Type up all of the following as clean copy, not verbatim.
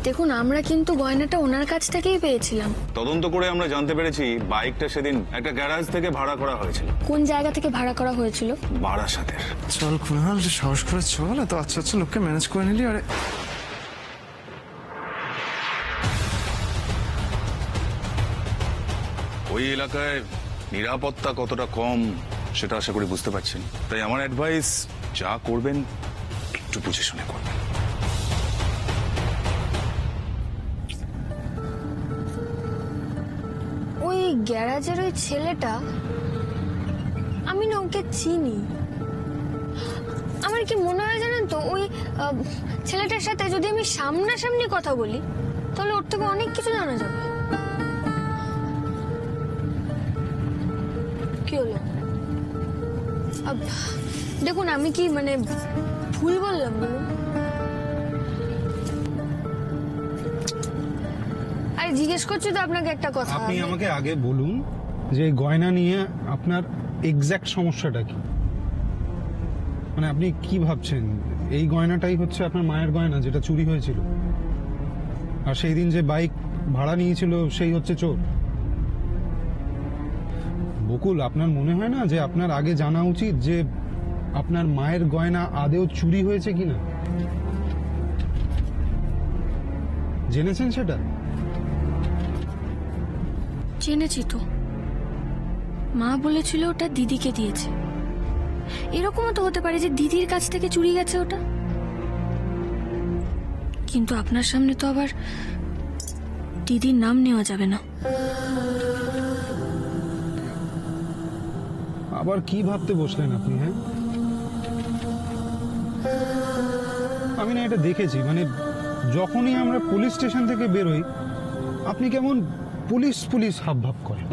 দেখুন আমরা কিন্তু গয়নাটা ওনার কাছ থেকেই পেয়েছিলাম। তদন্ত করে আমরা জানতে পেরেছি বাইকটা সেদিন একটা গ্যারাজ থেকে ভাড়া করা হয়েছিল। কোন জায়গা থেকে ভাড়া করা হয়েছিল? বারাসাতের। চল কুনাল, সাহস করে চল, এত আচ্ছা আচ্ছা লোককে ম্যানেজ করে নিলি। আরে ওই এলাকায় নিরাপত্তা কতটা কম সেটা আশা করি বুঝতে পারছেন। তাই আমার অ্যাডভাইস, যা করবেন একটু বুঝে শুনে করবেন। ওই গ্যারাজের ওই ছেলেটা, আমি না ওকে চিনি। আমার কি মনে হয় জানেন তো, ওই ছেলেটার সাথে যদি আমি সামনাসামনি কথা বলি তাহলে ওর থেকে অনেক কিছু জানা যাবে। কি হলো? দেখুন আমি কি মানে ভুল বললাম বলুন? আরে জিজ্ঞেস করছি তো আপনাকে একটা কথা। আপনি আমাকে আগে বলুন যে গয়না নিয়ে আপনার এক্স্যাক্ট সমস্যাটা কি? মানে আপনি কি ভাবছেন এই গয়নাটাই হচ্ছে আপনার মায়ের গয়না যেটা চুরি হয়েছিল, আর সেই দিন যে বাইক ভাড়া নিয়েছিল সেই হচ্ছে চোর? বকুল, আপনার মনে হয় না যে আপনার আগে জানা উচিত যে আপনার মায়ের গয়না আদেও চুরি হয়েছে কিনা? জেনেছেন সেটা? জেনেছি তো, মা বলেছিল ওটা দিদিকে দিয়েছে। এরকমও তো হতে পারে যে দিদির কাছ থেকে চুরি গেছে ওটা। কিন্তু আপনার সামনে তো আবার দিদির নাম নেওয়া যাবে না। আবার কি ভাবতে বসলেন আপনি? হ্যাঁ, আমি না এটা দেখেছি, মানে যখনই আমরা পুলিশ স্টেশন থেকে বেরোই আপনি কেমন পুলিশ পুলিশ হাবভাব করেন।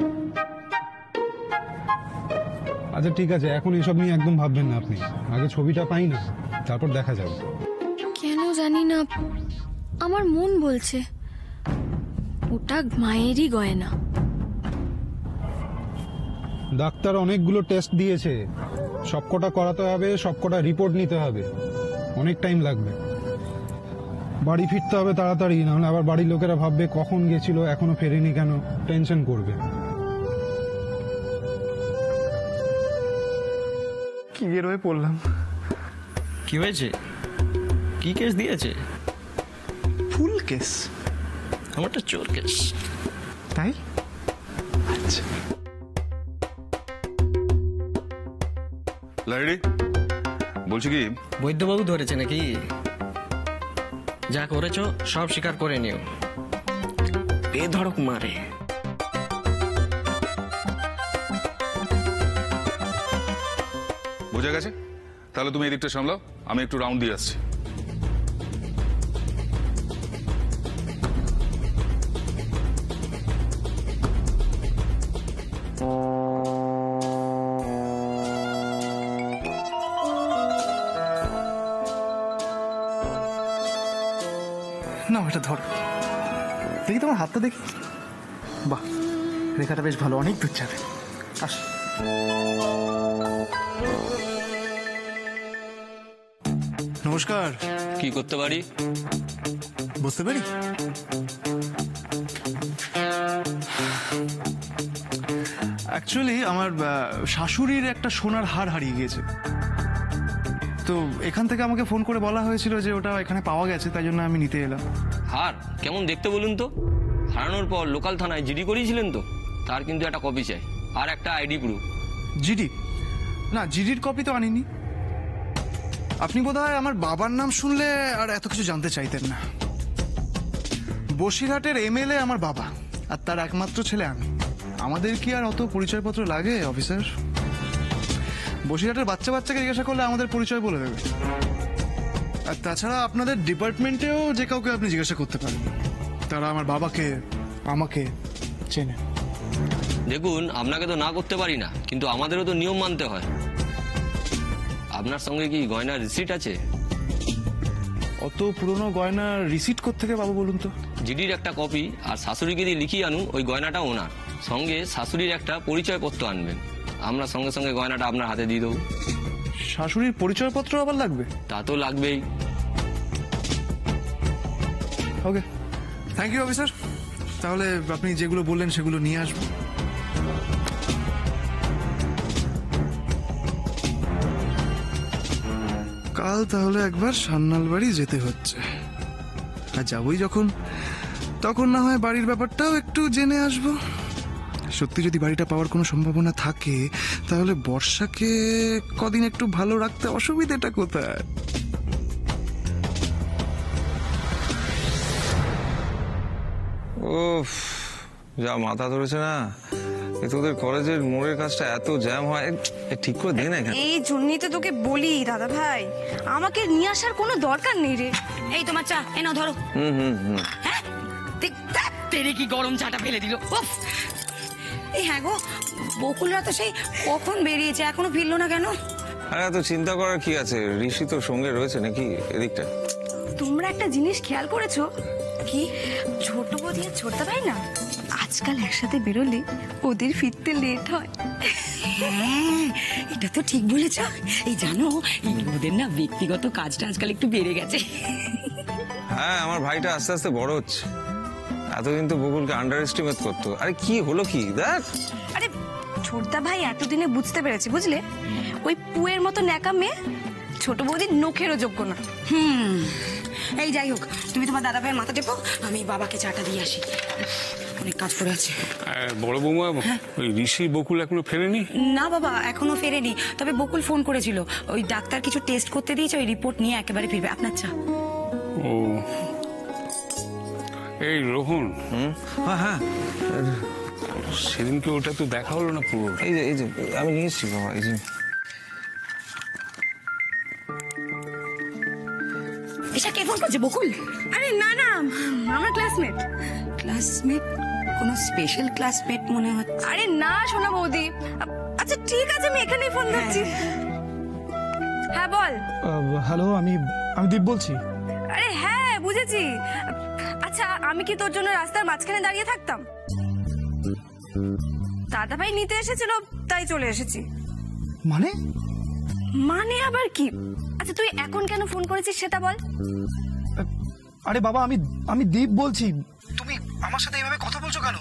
আচ্ছা ঠিক আছে, এখন এসব নিয়ে একদম ভাববেন না আপনি। আগে ছবিটা পাই না, তারপর দেখা যাবে। কেন জানি না, আমার মন বলছে ওটা মায়েরই গয়না। ডাক্তার অনেকগুলো টেস্ট দিয়েছে, সবকটা করাতে হবে, সবকটা রিপোর্ট নিতে হবে, অনেক টাইম লাগবে। বাড়ি ফিরতে হবে তাড়াতাড়ি, নাহলে আবার বাড়ির লোকেরা ভাববে কখন গেছিল এখনো ফেরেনি কেন, টেনশন করবে। কি বের হয়ে পড়লাম। কি হয়েছে? কি কেস দিয়েছে? ফুল কেস। আমারটা চোর কেস। তাই? আচ্ছা লাইডি, বলছি কি, বৈদ্যবাবু ধরেছে নাকি? যা করেছো সব স্বীকার করে নিও। বেধড়ক মারে। বোঝা গেছে? তাহলে তুমি এদিকটা সামলাও, আমি একটু রাউন্ড দিয়ে আসছি। না, এটা ধর দেখি, তোমার হাতটা দেখি। বাহ, রেখাটা বেশ ভালো, অনেক দূর যাবে। আস। নমস্কার। কি করতে পারি? বুঝতে পারি। অ্যাকচুয়ালি আমার শাশুড়ির একটা সোনার হার হারিয়ে গিয়েছে, তো এখান থেকে আমাকে ফোন করে বলা হয়েছিল যে ওটা এখানে পাওয়া গেছে, তাই জন্য আমি নিতে এলাম। হার কেমন দেখতে বলুন তো? হারানোর পর লোকাল থানায় জিডি করিয়েছিলেন তো? তার কিন্তু একটা কপি চাই, আর একটা আইডি প্রুফ। জিডি? না, জিডির কপি তো আনিনি। আপনি বোধহয় আমার বাবার নাম শুনলে আর এত কিছু জানতে চাইতেন না। বসিরহাটের এমএলএ আমার বাবা, আর তার একমাত্র ছেলে আমি। আমাদের কি আর অত পরিচয়পত্র লাগে অফিসার? বসিরহাটের বাচ্চা বাচ্চাকে জিজ্ঞাসা করলে আমাদের পরিচয় বলে দেবে। আর তাছাড়া আপনাদের ডিপার্টমেন্টেও যে কাউকে আপনি জিজ্ঞাসা করতে পারেন, তারা আমার বাবাকে আমাকে চেনে। দেখুন, আপনাকে তো না করতে পারি না, কিন্তু আমাদেরও তো নিয়ম মানতে হয়। আপনার সঙ্গে কি গয়নার রিসিট আছে? অত পুরনো গয়নার রিসিট কোত্থেকে পাবো বলুন তো? জিডির একটা কপি আর শাশুড়িকে দিয়ে লিখিয়ে আনুন ওই গয়নাটা ওনার। সঙ্গে শাশুড়ির একটা পরিচয়পত্র আনবেন, আমরা সঙ্গে সঙ্গে গয়নাটা আপনার হাতে দিয়ে দেবো। শাশুড়ির পরিচয়পত্র আবার লাগবে? তা তো লাগবেই। ওকে। Thank you officer. তাহলে আপনি যেগুলো বললেন সেগুলো নিয়ে আসবো। কাল তাহলে একবার সান্নাল বাড়ি যেতে হচ্ছে, আর যাবই যখন, তখন না হয় বাড়ির ব্যাপারটাও একটু জেনে আসবো। সত্যি যদি বাড়িটা পাওয়ার কোনো সম্ভাবনা থাকে, তাহলে বর্ষাকে কদিন একটু ভালো রাখতে অসুবিধাটা কোথায়? উফ, যা মাথা ধরেছে না, তোদের কলেজের মোড়ের কাজটা এত জ্যাম হয়, ঠিক করে দে না এখানে। এই জন্যই তো তোকে বলি দাদা ভাই, আমাকে নিয়ে আসার কোনো দরকার নেই রে। এই তোমার চা, এ নাও ধরো। হ্যাঁ, তেরে কি গরম চাটা ফেলে দিল। উফ, এই হ্যাঁ গো, বকুলরা তো সেই কখন বেরিয়েছে, এখনো ফিরলো না কেন? আরে এত চিন্তা করার কি আছে, ঋষি তোর সঙ্গে রয়েছে নাকি এদিকটা? তোমরা একটা জিনিস খেয়াল করেছো কি? ছোট বৌদি আর ছোটদা ভাই না আজকাল একসাথে বেরোলে ওদের ফিরতে লেট হয়। হ্যাঁ, এটা তো ঠিক বলেছ। এই জানো, এই ওদের না ব্যক্তিগত কাজটা আজকাল একটু বেড়ে গেছে। হ্যাঁ, আমার ভাইটা আস্তে আস্তে বড় হচ্ছে। এতদিন তো বকুলকে আন্ডার এস্টিমেট করতো। আরে কি হলো কি দেখ। আরে ছোটদা ভাই এতদিনে বুঝতে পেরেছে, বুঝলে? ওই পুয়ের মতো ন্যাকা মেয়ে ছোট বৌদির নখেরও যোগ্য না। এই যাই হোক, তুমি তোমার দাদা ভাইয়ের মাথা টেপো, আমি বাবাকে চাটা দিয়ে আসি, অনেক কাজ পড়ে আছে। বড় বৌমা, ওই ঋষি বকুল এখনো ফেরেনি? না বাবা, এখনো ফেরেনি, তবে বকুল ফোন করেছিল, ওই ডাক্তার কিছু টেস্ট করতে দিয়েছে, ওই রিপোর্ট নিয়ে একেবারে ফিরবে। আপনার চা। ও, এই রোহন, হ্যাঁ, সেদিনকে ওটা তো দেখা হলো না পুরো। এই যে আমি নিয়ে এসছি বাবা, এই যে। এসা কে ফোন করছে? বকুল? আরে না না, আমার ক্লাসমেট। ক্লাসমেট? কোনো স্পেশাল ক্লাসমেট মনে হচ্ছে। আরে না সোনা বৌদি। আচ্ছা ঠিক আছে, আমি এখানেই ফোন করছি। হ্যাঁ বল। হ্যালো, আমি দীপ বলছি। আরে হ্যাঁ, বুঝেছি। আচ্ছা, আমি কি তোর জন্য রাস্তার মাঝখানে দাঁড়িয়ে থাকতাম? দাদা ভাই নিতে এসেছিল, তাই চলে এসেছি। মানে? মানে আবার কি? আচ্ছা তুই এখন কেন ফোন করেছিস সেটা বল। আরে বাবা, আমি দীপ বলছি। তুমি আমার সাথে এইভাবে কথা বলছো কেন?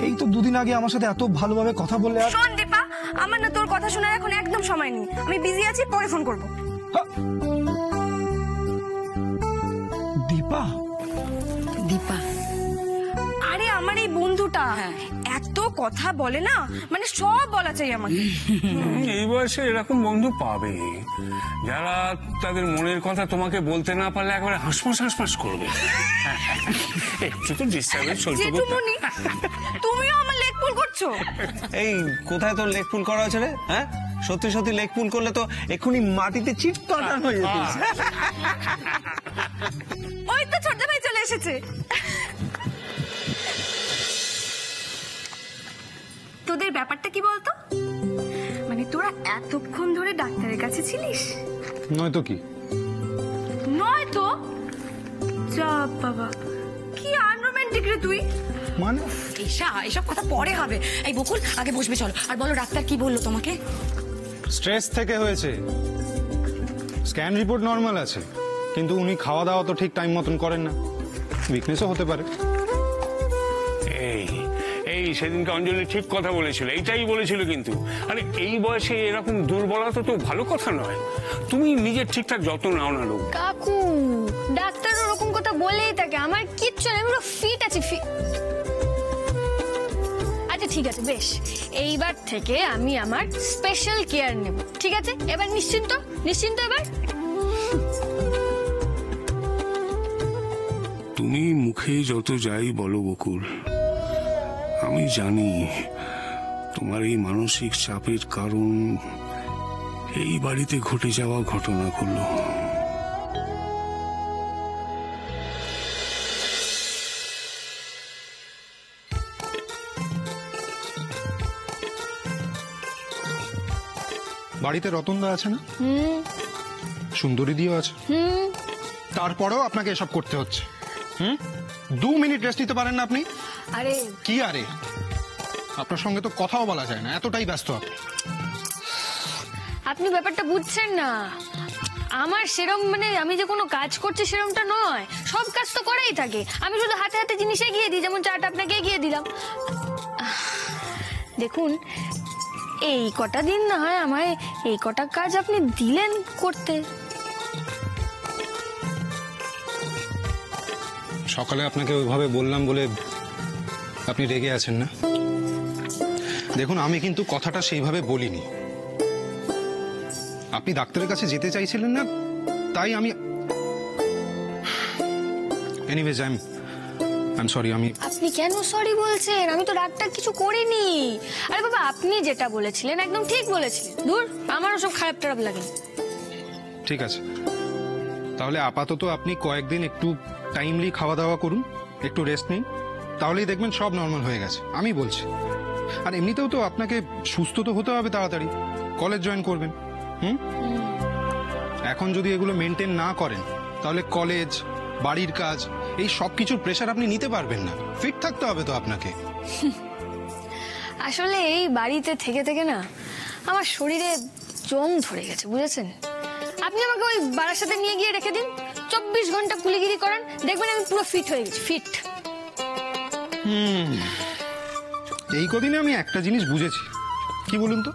এই তো দুদিন আগে আমার সাথে এত ভালোভাবে কথা বললে। আর শোন দীপা, আমার না তোর কথা শোনার এখন একদম সময় নেই, আমি বিজি আছি, পরে ফোন করব। দীপা? দীপা? আরে আমার এই বন্ধুটা এত কথা বলে না, মানে সব বলা চাই আমাকে। এই বয়সে এরকম বন্ধু পাবে যারা তাদের মনের কথা তোমাকে বলতে না পারলে একবারে হাঁসফাঁস করবে। একটু তো ডিস্টার্বেন্স চলছে। জেঠুমনি, তুমিও আমার লেগ পুল করছো। এই কোথায় তোর লেগ পুল করা হয়েছে রে? হ্যাঁ, সত্যি সত্যি লেগ পুল করলে তো এক্ষুনি মাটিতে চিৎকার হয়ে যেত। ওই তো ছোটদা ভাই চলে এসেছে। তোদের ব্যাপারটা কি বলতো? মানে তোরা এতক্ষণ ধরে ডাক্তারের কাছে ছিলিস? নয়তো কি? নয়তো? যা বাবা, কি আনরোম্যান্টিক রে তুই। মানে এসা, এসব কথা পরে হবে। এই বকুল, আগে বসবে চলো, আর বলো ডাক্তার কি বললো তোমাকে? স্ট্রেস থেকে হয়েছে। স্ক্যান রিপোর্ট নর্মাল আছে, কিন্তু উনি খাওয়া দাওয়া তো ঠিক টাইম মতন করেন না, উইকনেসও হতে পারে। এই সেদিনকে অঞ্জলি ঠিক কথা বলেছিল, এইটাই বলেছিল। কিন্তু আরে এই বয়সে এরকম দুর্বলতা তো ভালো কথা নয়। তুমি নিজের ঠিকঠাক যত্ন নাও না লোক। কাকু, ডাক্তার ওরকম কথা বলেই থাকে, আমার কিচ্ছু নেই, আমি ফিট আছি। আচ্ছা ঠিক আছে, বেশ, এইবার থেকে আমি আমার স্পেশাল কেয়ার নেব, ঠিক আছে? এবার নিশ্চিন্ত এবার। তুমি মুখে যত যাই বলো বকুল, আমি জানি তোমার এই মানসিক চাপের কারণ এই বাড়িতে ঘটে যাওয়া ঘটনাগুলো। বাড়িতে রতনদা আছে না? সুন্দরী দিও আছে। তারপরেও আপনাকে এসব করতে হচ্ছে। 2 মিনিট রেস্ট নিতে পারেন না আপনি? আরে কি আরে? আপনার সঙ্গে তো কথাও বলা যায় না, এতটাই ব্যস্ত আপনি। আপনি ব্যাপারটা বুঝছেন না। আমার সেরম মানে আমি যে কোনো কাজ করছি সেরমটা নয়, সব কাজ তো করেই থাকে, আমি শুধু হাতে হাতে জিনিস এগিয়ে দিই, যেমন চাটা আপনাকে এগিয়ে দিলাম। দেখুন এই কটা দিন না হয় আমায় এই কটা কাজ আপনি দিলেন করতে। সকালে আপনাকে ওইভাবে বললাম বলে আপনি রেগে আছেন না? দেখুন আমি কিন্তু কথাটা সেইভাবে বলিনি। আপনি ডাক্তারের কাছে যেতে চাইছিলেন না, তাই আমি এনিওয়েজ আই এম সরি। আপনি কেন সরি বলছেন? আমি তো রাগটা কিছু করিনি। আরে বাবা আপনি যেটা বলেছিলেন একদম ঠিক বলেছিলেন। দূর, আমারও সব খারাপ টারাপ লাগে। ঠিক আছে, তাহলে আপাতত আপনি কয়েকদিন একটু টাইমলি খাওয়া দাওয়া করুন, একটু রেস্ট নিন, তাহলেই দেখবেন সব নর্মাল হয়ে গেছে। আমি বলছি, আর এমনিতেও তো আপনাকে সুস্থ তো হতে হবে তাড়াতাড়ি, কলেজ জয়েন করবেন। এখন যদি এগুলো মেনটেন না করেন তাহলে কলেজ, বাড়ির কাজ, এই সব কিছুর প্রেশার আপনি নিতে পারবেন না। ফিট থাকতে হবে তো আপনাকে। আসলে এই বাড়িতে থেকে থেকে না আমার শরীরে জং ধরে গেছে, বুঝেছেন? আপনি আমাকে ওই বারাসাতে নিয়ে গিয়ে রেখে দিন, 24 ঘন্টা কুলিগিরি করান, দেখবেন আমি পুরো ফিট হয়ে গেছি, ফিট। এই কদিনে আমি একটা জিনিস বুঝেছি, কি বলুন তো,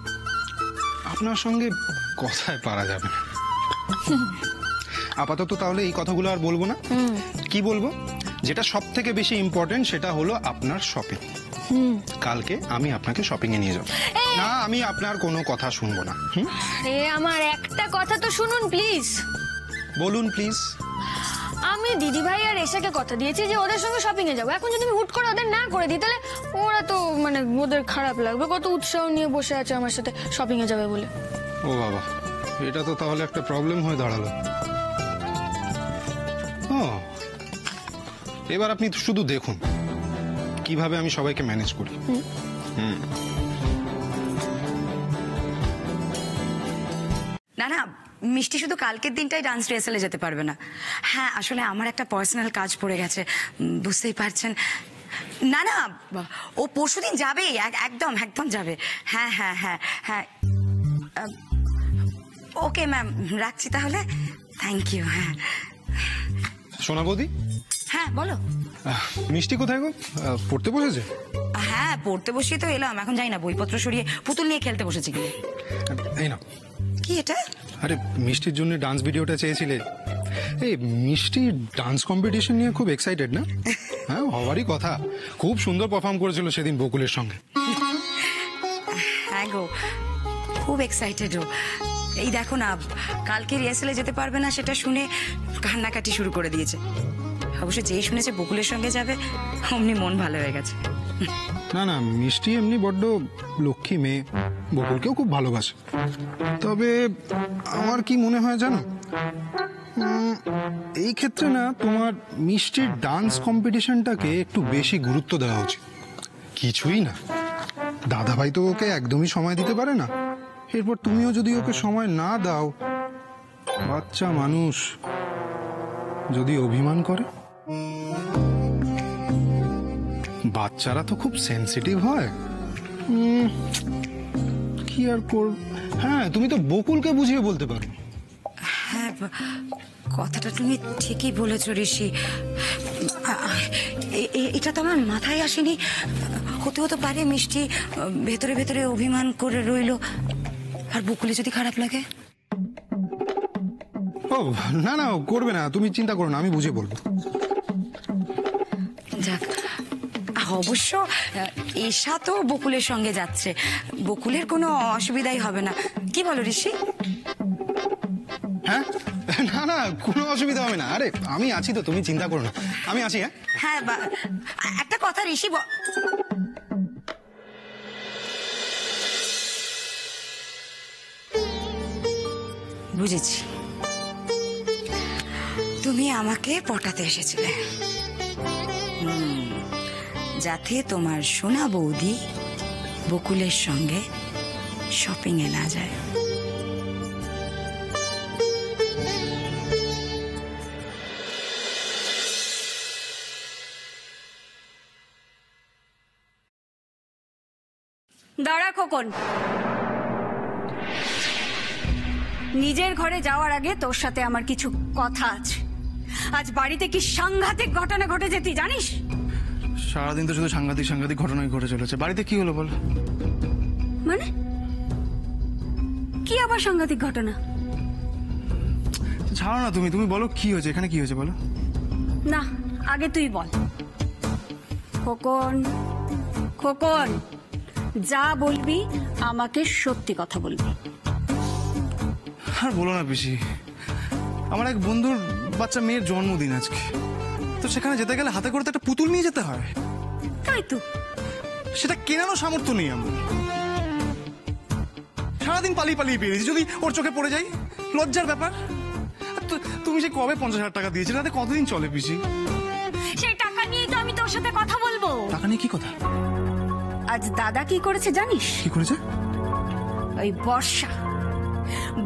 আপনার সঙ্গে কথায় পারা যাবে না। আপাতত তাহলে এই কথাগুলো আর বলবো না। কি বলবো, যেটা সব থেকে বেশি ইম্পর্টেন্ট সেটা হলো আপনার শপিং। কালকে আমি আপনাকে শপিং এ নিয়ে যাবো। না, আমি আপনার কোনো কথা শুনবো না। আমার একটা কথা তো শুনুন প্লিজ। বলুন প্লিজ। আমি দিদি ভাই আর এশাকে কথা দিয়েছি যে ওদের সঙ্গে শপিং এ যাবো। এখন যদি আমি হুট করে ওদের না করে দিই তাহলে ওরা তো মানে ওদের খারাপ লাগবে, কত উৎসাহ নিয়ে বসে আছে আমার সাথে শপিং এ যাবে বলে। ও বাবা, এটা তো তাহলে একটা প্রবলেম হয়ে দাঁড়ালো। ও, এবার আপনি শুধু দেখুন কিভাবে আমি সবাইকে ম্যানেজ করি। না না, মিষ্টি শুধু কালকের দিনটাই ডান্স রিহার্সালে যেতে পারবে না। হ্যাঁ, আসলে আমার একটা পার্সোনাল কাজ পড়ে গেছে, বুঝতেই পারছেন। না না, ও পরশুদিন যাবে, একদম একদম যাবে। হ্যাঁ হ্যাঁ হ্যাঁ হ্যাঁ, ওকে ম্যাম, রাখছি তাহলে। Thank you. হ্যাঁ সোনা বৌদি। হ্যাঁ বলো। মিষ্টি কোথায় গো? পড়তে বসেছে? হ্যাঁ, পড়তে বসিয়ে তো এলাম, এখন যাই না, বইপত্র সরিয়ে পুতুল নিয়ে খেলতে বসেছি। কি এই না, কি এটা? আরে মিষ্টির জন্য ডান্স ভিডিওটা চেয়েছিলে। এই মিষ্টি ডান্স কম্পিটিশন নিয়ে খুব এক্সাইটেড না? হ্যাঁ, হওয়ারই কথা। খুব সুন্দর পারফর্ম করেছিল সেদিন বকুলের সঙ্গে। হ্যাঁ গো, খুব এক্সাইটেড ও। এই দেখো না, কালকে রিহার্সালে যেতে পারবে না সেটা শুনে কান্নাকাটি শুরু করে দিয়েছে। অবশ্য যেই শুনেছে বকুলের সঙ্গে যাবে অমনি মন ভালো হয়ে গেছে। না না, মিষ্টি এমনি বড্ড লক্ষ্মী মেয়ে, বকুলকেও খুব ভালোবাসে। তবে আমার কি মনে হয় জানো, এই ক্ষেত্রে না তোমার মিষ্টির ডান্স কম্পিটিশনটাকে একটু বেশি গুরুত্ব দেওয়া উচিত। কিছুই না, দাদাভাই তো ওকে একদমই সময় দিতে পারে না, এরপর তুমিও যদি ওকে সময় না দাও, বাচ্চা মানুষ যদি অভিমান করে, বাচ্চারা তো খুব সেন্সিটিভ হয়। কি আর কর, হ্যাঁ তুমি তো বকুলকে বুঝিয়ে বলতে পারো। হ্যাঁ, কথাটা তুমি ঠিকই বলেছো ঋষি, এটা তো আমার মাথায় আসেনি। হতে হতে পারে মিষ্টি ভেতরে ভেতরে অভিমান করে রইলো, আর বকুলে যদি খারাপ লাগে। ও না না, করবে না, তুমি চিন্তা করো না, আমি বুঝে বলবো। যাক, অবশ্য এশা তো বকুলের সঙ্গে যাচ্ছে, বকুলের কোনো অসুবিধাই হবে না। কি বলো ঋষি? হ্যাঁ, না না, কোনো অসুবিধা হবে না। আরে আমি আছি তো, তুমি চিন্তা করো না, আমি আছি। হ্যাঁ হ্যাঁ, একটা কথা ঋষি, বুঝেছি, তুমি আমাকে পটাতে এসেছিলে যাতে তোমার সোনা বৌদি বকুলের সঙ্গে শপিং এ না যায়। দাঁড়া খোকন, নিজের ঘরে যাওয়ার আগে তোর সাথে আমার কিছু কথা আছে। আজ বাড়িতে কি সাংঘাতিক ঘটনা ঘটেছে তুই জানিস? সারাদিন তো শুধু সাংঘাতিক সাংঘাতিক ঘটনাই ঘটে চলেছে। বাড়িতে কি হলো বল? মানে কি আবার সাংঘাতিক ঘটনা? ছাড়ো না, তুমি তুমি বলো কি হয়েছে, এখানে কি হয়েছে বলো। না, আগে তুই বল। খোকন, খোকন, যা বলবি আমাকে সত্যি কথা বলবি। আর বলো না পিসি, আমার এক বন্ধুর বাচ্চা মেয়ের জন্মদিন আজকে, তো সেখানে যেতে গেলে হাতে করে তো একটা পুতুল নিয়ে যেতে হয়। তাই তো, সেটা কেনারও সামর্থ্য নেই আমার। সারাদিন পালিয়ে পালিয়ে পেরেছি, যদি ওর চোখে পড়ে যাই লজ্জার ব্যাপার। তুমি সে কবে 50,000 টাকা দিয়েছিলে, তাতে কতদিন চলে পিসি? সেই টাকা নিয়েই তো আমি তোর সাথে কথা বলবো। টাকা নিয়ে কি কথা? আজ দাদা কি করেছে জানিস? কি করেছে? ওই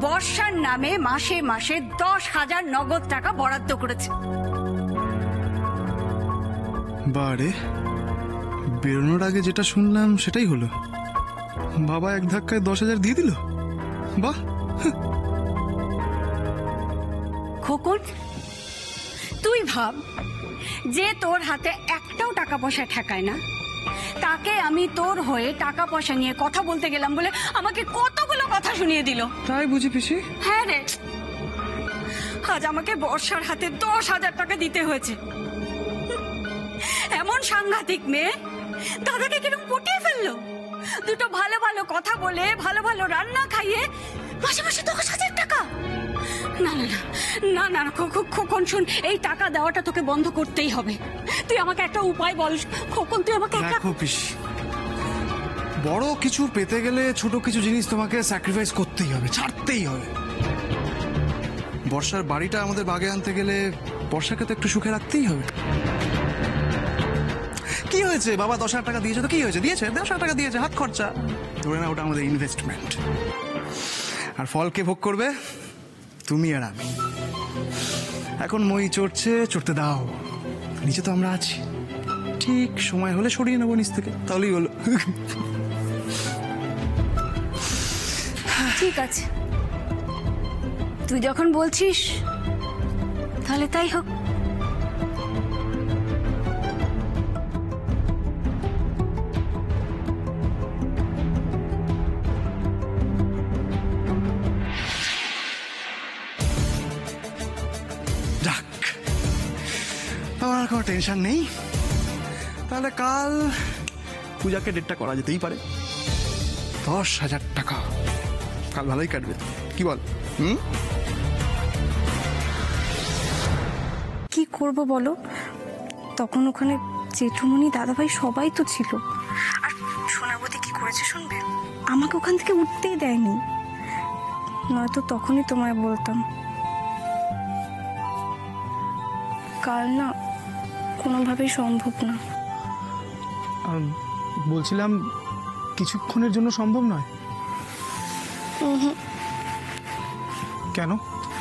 বর্ষার নামে মাসে মাসে 10,000 নগদ টাকা বরাদ্দ করেছে। বারে, বেরোনোর আগে যেটা শুনলাম সেটাই হলো। বাবা এক ধাক্কায় 10,000 দিয়ে দিল। বাহ। খোকন, তুই ভাব, যে তোর হাতে একটাও টাকা পয়সা ঠেকায় না, তাকে আমি তোর হয়ে টাকা পয়সা নিয়ে কথা বলতে গেলাম বলে আমাকে কতগুলো কথা শুনিয়ে দিল। তাই বুঝি পিসি? হ্যাঁ রে, আজ আমাকে বর্ষার হাতে 10,000 টাকা দিতে হয়েছে। এমন সাংঘাতিক মেয়ে দাদাকে কিরকম পটিয়ে ফেললো। দুটো ভালো ভালো কথা বলে, ভালো ভালো রান্না খাইয়ে মাসে মাসে 10,000 টাকা। না না না না না, খোকন শোন, এই টাকা দেওয়াটা তোকে বন্ধ করতেই হবে। তুই আমাকে একটা উপায় বল খোকন, তুই আমাকে একটা... দেখো পিসি, বড় কিছু পেতে গেলে ছোট কিছু জিনিস তোমাকে স্যাক্রিফাইস করতেই হবে, ছাড়তেই হবে। বর্ষার বাড়িটা আমাদের বাগে আনতে গেলে বর্ষাকে তো একটু সুখে রাখতেই হবে। কি হয়েছে, বাবা 10,000 টাকা দিয়েছে তো কি হয়েছে? দিয়েছে 10,000 টাকা দিয়েছে, হাত খরচা। ধরে না, ওটা আমাদের ইনভেস্টমেন্ট। আর ফল কে ভোগ করবে? তুমি আর আমি। এখন মই চড়তে দাও, নিচে তো আমরা আছি। ঠিক সময় হলে সরিয়ে নেবো নিচ থেকে, তাহলেই হলো। ঠিক আছে, তুই যখন বলছিস তাহলে তাই হোক। যাক, আমার কোনো টেনশন নেই। তাহলে কাল পূজাকে ডেটটা করা যেতেই পারে। 10,000 টাকা কাল ভালোই কাটবে, কি বল? কি করব বলো, তখন ওখানে জেঠুমনি দাদাভাই সবাই তো ছিল। আর সোনাবতী কি করেছে শুনবে? আমাকে ওখান থেকে উঠতেই দেয়নি, নয়তো তখনই তোমায় বলতাম। কাল না কোনোভাবেই সম্ভব না। বলছিলাম কিছুক্ষণের জন্য সম্ভব নয়? কেন?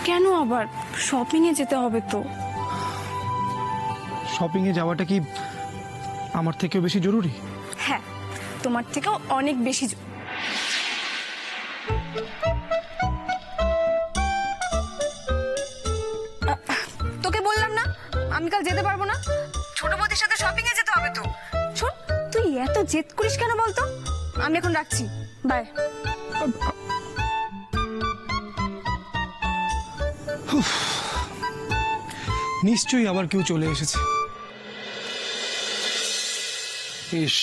কেন আবার? শপিংয়ে যেতে হবে তো। শপিংয়ে যাওয়াটা কি আমার থেকেও বেশি জরুরি? হ্যাঁ, তোমার থেকেও অনেক বেশি। তোকে বললাম না আমি কাল যেতে পারবো না। ছোট বৌদির সাথে শপিং এ যেতে হবে তো। শোন, তুই এত জেদ করিস কেন বলতো? আমি এখন রাখছি, বাই। নিশ্চয়ই আবার কেউ চলে এসেছে। ইস,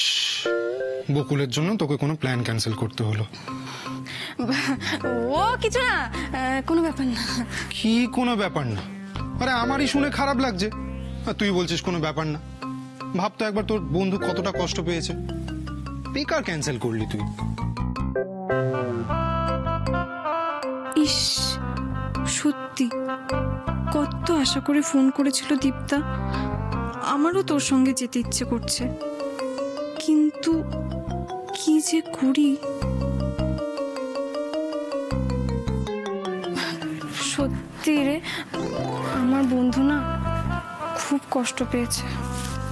বকুলের জন্য তোকে কোনো প্ল্যান ক্যান্সেল করতে হলো। ও কিছু না, কোনো ব্যাপার না। কি কোনো ব্যাপার না? আরে আমারই শুনে খারাপ লাগছে, আর তুই বলছিস কোনো ব্যাপার না। ভাবতো একবার তোর বন্ধু কতটা কষ্ট পেয়েছে, বেকার ক্যান্সেল করলি তুই। ইস, সত্যি কত আশা করে ফোন করেছিল দীপ্তা। আমারও তোর সঙ্গে যেতে ইচ্ছে করছে, কিন্তু কি যে করি। সত্যি রে, আমার বন্ধু না খুব কষ্ট পেয়েছে।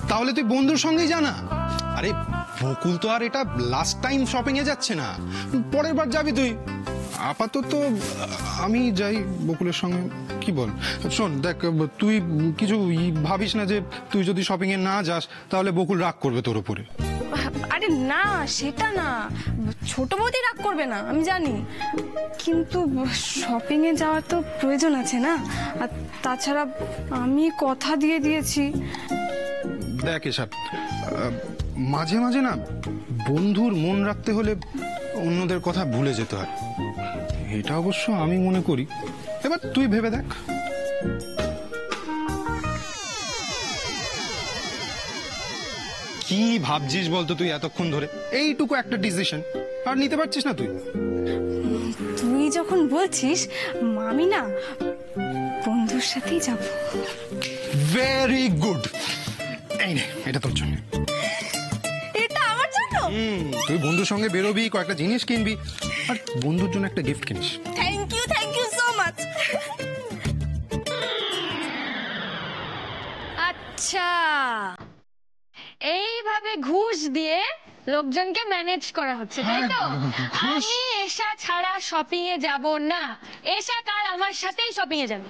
তাহলে তুই বন্ধুর সঙ্গেই জানা। আরে বকুল তো আর এটা লাস্ট টাইম শপিং এ যাচ্ছে না, পরের বার যাবি তুই। আপাতত আমি যাই বকুলের সঙ্গে, কি বল? শোন দেখ, তুই কিছু ভাবিস না যে তুই যদি শপিং এ না যাস তাহলে বকুল রাগ করবে তোর উপরে। আরে না, সেটা না, ছোট বৌদি রাগ করবে না আমি জানি, কিন্তু শপিং এ যাওয়ার তো প্রয়োজন আছে না। আর তাছাড়া আমি কথা দিয়ে দিয়েছি। দেখ এসব মাঝে মাঝে না বন্ধুর মন রাখতে হলে অন্যদের কথা ভুলে যেতে হয়, এটা অবশ্য আমি মনে করি। এবার তুই ভেবে দেখ। কি ভাবছিস বলতো তুই এতক্ষণ ধরে? এইটুকু একটা ডিসিশন আর নিতে পারছিস না তুই? তুই যখন বলছিস, আমি না বন্ধুর সাথেই যাব। ভেরি গুড, এই নে এটা তোর জন্য। এটা আমার জন্য? তুই বন্ধুর সঙ্গে বেরোবি, কয়েকটা জিনিস কিনবি আর বন্ধুর জন্য একটা গিফট কিনিস। Thank you so much. আচ্ছা, এইভাবে ঘুষ দিয়ে লোকজনকে ম্যানেজ করা হচ্ছে, তাই তো? আমি এশা ছাড়া শপিং এ যাব না, এশা কাল আমার সাথেই শপিং এ যাবে।